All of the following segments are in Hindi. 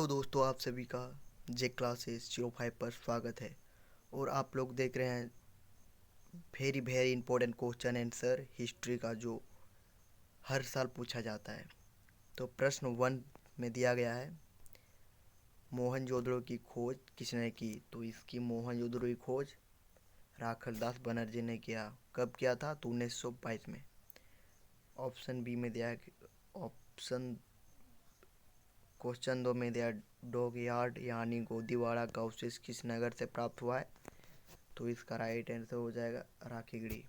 हेलो दोस्तों, आप सभी का जे क्लासेस 05 पर स्वागत है। और आप लोग देख रहे हैं very very important question answer history का, जो हर साल पूछा जाता है। तो प्रश्न 1 में दिया गया है, मोहनजोदड़ो की खोज किसने की? तो इसकी मोहनजोदड़ो की खोज राखलदास बनर्जी ने किया। कब किया था? तो 1922 में। ऑप्शन बी में दिया है, ऑप्शन क्वेश्चन 2 में दिया, डॉग यार्ड यानी गोदीवाड़ा का अवशेष किस नगर से प्राप्त हुआ है? तो इसका राइट आंसर हो जाएगा राखीगढ़ी।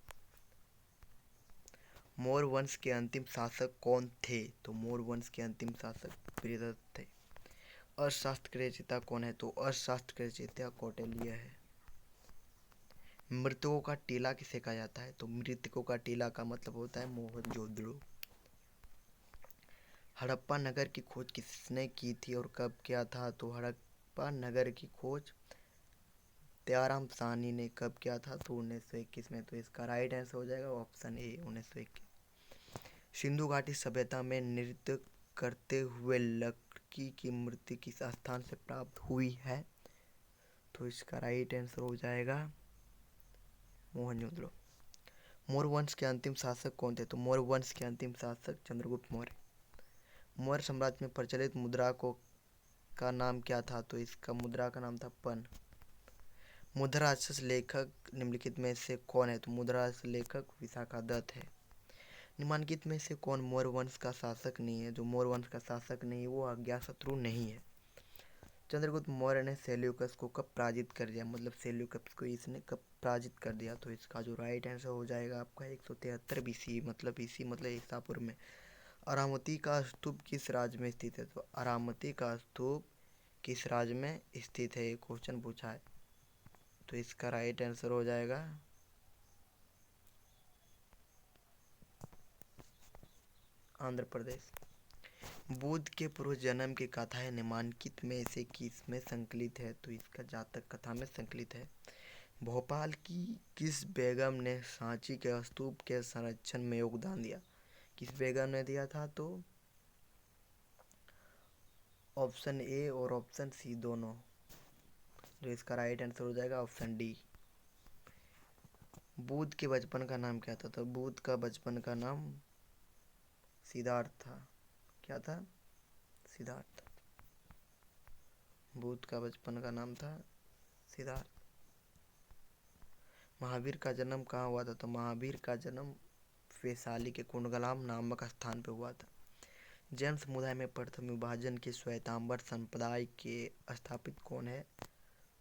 मौर्य वंश के अंतिम शासक कौन थे? तो मौर्य वंश के अंतिम शासक प्रियदत्त थे। अर्थशास्त्र के रचयिता कौन है? तो अर्थशास्त्र के रचयिता कौटिल्य है। मृतकों का टीला किसे कहा जाता है? तो मृतकों का टीला का मतलब होता है मोहनजोदड़ो। हड़प्पा नगर की खोज किसने की थी और कब किया था? तो हड़प्पा नगर की खोज दयाराम साहनी ने कब किया था? तो 1921 में। तो इसका राइट आंसर हो जाएगा ऑप्शन ए, 1921। सिंधु घाटी सभ्यता में नृत्य करते हुए लड़की की मूर्ति किस स्थान से प्राप्त हुई है? तो इसका राइट आंसर हो जाएगा मोहनजोदड़ो। मौर्य वंश के अंतिम शासक कौन थे? तो मौर्य वंश के अंतिम शासक चंद्रगुप्त मौर्य। मौर्य साम्राज्य में प्रचलित मुद्रा का नाम क्या था? तो इसका मुद्रा का नाम था पन। मुद्राराक्षस लेखक निम्नलिखित में से कौन है? तो मुद्राराक्षस लेखक विशाखादत्त है। निम्नलिखित में से कौन मौर्य वंश का शासक नहीं है? जो मौर्य वंश का शासक नहीं है वो अज्ञातशत्रु नहीं है। चंद्रगुप्त मौर्य ने सेल्यूकस को कब पराजित कर दिया? मतलब सेल्यूकस को इसने कब पराजित कर दिया? तो इसका जो राइट आंसर हो जाएगा आपका 173 बीसी, मतलब इसी मतलब ईसापुर में। अरामती का स्तूप किस राज्य में स्थित है? तो अरामती का स्तूप किस राज्य में स्थित है, ये क्वेश्चन पूछा है। तो इसका राइट आंसर हो जाएगा आंध्र प्रदेश। बुद्ध के पूर्व जन्म की कथाएं निम्नलिखित में से किस में संकलित है? तो इसका जातक कथा में संकलित है। भोपाल की किस बेगम ने सांची के स्तूप के संरक्षण में योगदान दिया? किस बेगम ने दिया था? तो ऑप्शन ए और ऑप्शन सी दोनों। तो इसका राइट आंसर हो जाएगा ऑप्शन डी। बुद्ध के बचपन का नाम क्या था? तो बुद्ध का बचपन का नाम सिद्धार्थ था। क्या था? सिद्धार्थ। बुद्ध का बचपन का नाम था सिद्धार्थ। महावीर का जन्म कहाँ हुआ था? तो महावीर का जन्म वैशाली के कुंडगलाम नामक स्थान पर हुआ था। जैन समुदाय में प्रथम विभाजन के श्वेतांबर संप्रदाय के स्थापित कौन है?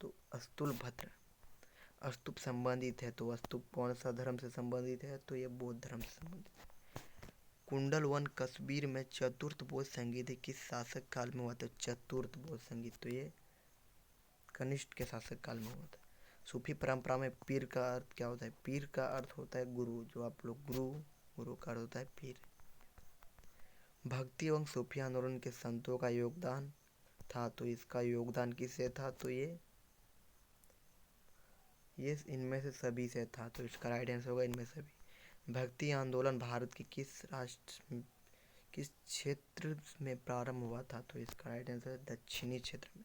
तो स्तूलभद्र। स्तूप संबंधित है, तो स्तूप कौन सा धर्म से संबंधित है? तो ये बौद्ध धर्म से संबंधित है। कुंडलवन कश्मीर में चतुर्थ बौद्ध संगीत किस शासक काल में हुआ था? चतुर्थ बौद्ध संगीत तो ये कनिष्ठ के शासक काल में हुआ था। सूफी परंपरा में पीर का अर्थ क्या होता है? पीर का अर्थ होता है गुरु, जो आप लोग गुरु का अर्थ होता है पीर। भक्ति एवं सूफी आंदोलन के संतों का योगदान था, तो इसका योगदान किससे था? तो ये इनमें से सभी से था। तो इसका राइट आंसर होगा इनमें से भी। भक्ति आंदोलन भारत के किस क्षेत्र में प्रारंभ हुआ था? तो इसका राइट आंसर है दक्षिणी क्षेत्र में।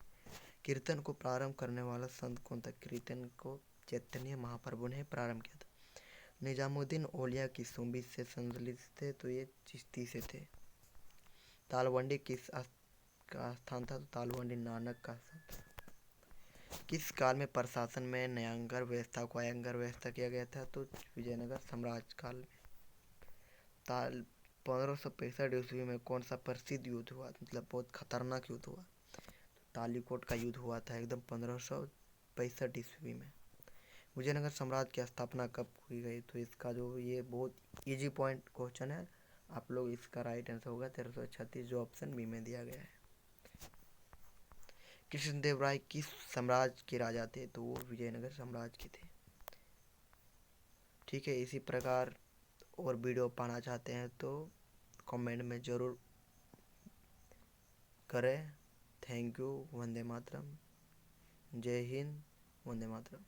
कीर्तन को प्रारंभ करने वाला संत कौन था? कीर्तन को चैतन्य महाप्रभु ने प्रारंभ किया था। निजामुद्दीन औलिया की सुंबी से संबंधित थे? तो ये चिश्ती से थे। तालवंडी किस का स्थान था? तो तालवंडी नानक का स्थान था। किस काल में प्रशासन में न्यायालय व्यवस्था को अयंगर व्यवस्था किया गया था? तो विजयनगर साम्राज्य काल में। 1565 ईस्वी में कौन सा प्रसिद्ध युद्ध हुआ, मतलब बहुत खतरनाक युद्ध हुआ? तो तालीकोट का युद्ध हुआ था एकदम 1565 ईस्वी में। विजयनगर साम्राज्य की स्थापना कब की गई? तो इसका जो ये बहुत इजी पॉइंट क्वेश्चन है, आप लोग इसका राइट आंसर होगा 1336, जो ऑप्शन बी में दिया गया है। कृष्णदेव राय किस साम्राज्य के राजा थे? तो वो विजयनगर साम्राज्य के थे। ठीक है, इसी प्रकार और वीडियो पाना चाहते हैं तो कमेंट में ज़रूर करें। Thank you. वंदे मातरम। जय हिंद। वंदे मातरम।